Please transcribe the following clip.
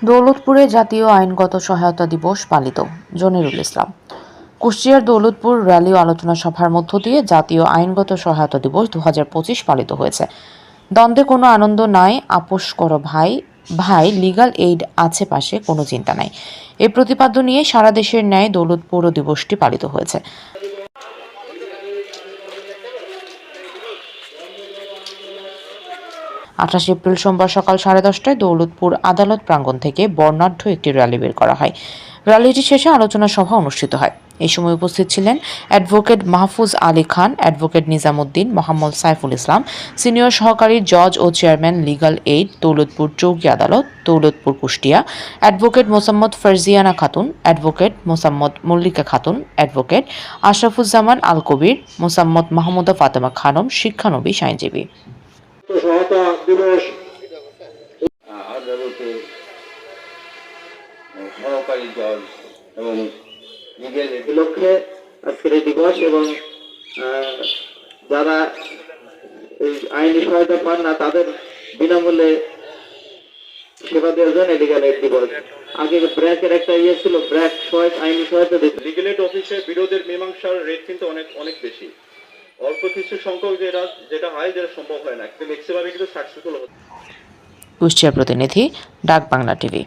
দৌলতপুরে জাতীয় আইনগত সহায়তা দিবস পালিত। জনিরুল ইসলাম। কুষ্টিয়ার দৌলতপুর র্যালি ও আলোচনা সভার মধ্য দিয়ে জাতীয় আইনগত সহায়তা দিবস 2025 পালিত হয়েছে। দ্বন্দ্বে কোনো আনন্দ নাই, আপোষ করো ভাই, ভাই লিগ্যাল এইড আছে পাশে, কোনো চিন্তা নাই। এই প্রতিপাদ্য নিয়ে সারা দেশের ন্যায় দৌলতপুর দিবসটি পালিত হয়েছে। 28 এপ্রিল সোমবার সকাল 10:30টায় দৌলতপুর আদালত প্রাঙ্গণ থেকে বর্ণাঢ্য একটি র্যালি বের করা হয়। র্যালিটি শেষে আলোচনা সভা অনুষ্ঠিত হয়। এই সময় উপস্থিত ছিলেন advocate Mahfuz Ali Khan, advocate Nizamuddin, Mohammad Saiful Islam, senior সহকারী জজ ও চেয়ারম্যান লিগ্যাল এইড দৌলতপুর চৌকি আদালত, Daulatpur Kushtia, advocate Mosammat Farziana Khatun, advocate Mosammat Mallika Khatun, advocate Ashrafuzzaman Al Kabir, Mosammat Mahmuda Fatema Khanam, শিক্ষানবিশ আইনজীবী। সহায়তা দিবস আদালতে সহকারী জজ এবং লিগ্যাল এইড লক্ষ্যে আজকের এই দিবস এবং যারা এই আইনি সহায়তা পান না তাদের বিনামূল্যে সেবা দেওয়ার জন্য লিগ্যাল এইড দিবস। আগে ব্র্যাকের একটা ছিল, ব্র্যাক আইনি সহায়তা দিত। লিগ্যাল এইড অফিসে বিরোধের মীমাংসার রেট কিন্তু অনেক বেশি। অল্প কিছু সংখ্যক যেটা হয় যেটা সম্ভব হয় না, কিন্তু ম্যাক্সিমামই কিন্তু সাকসেসফুল হচ্ছে। কুষ্টিয়া প্রতিনিধি, ডাক বাংলা টিভি।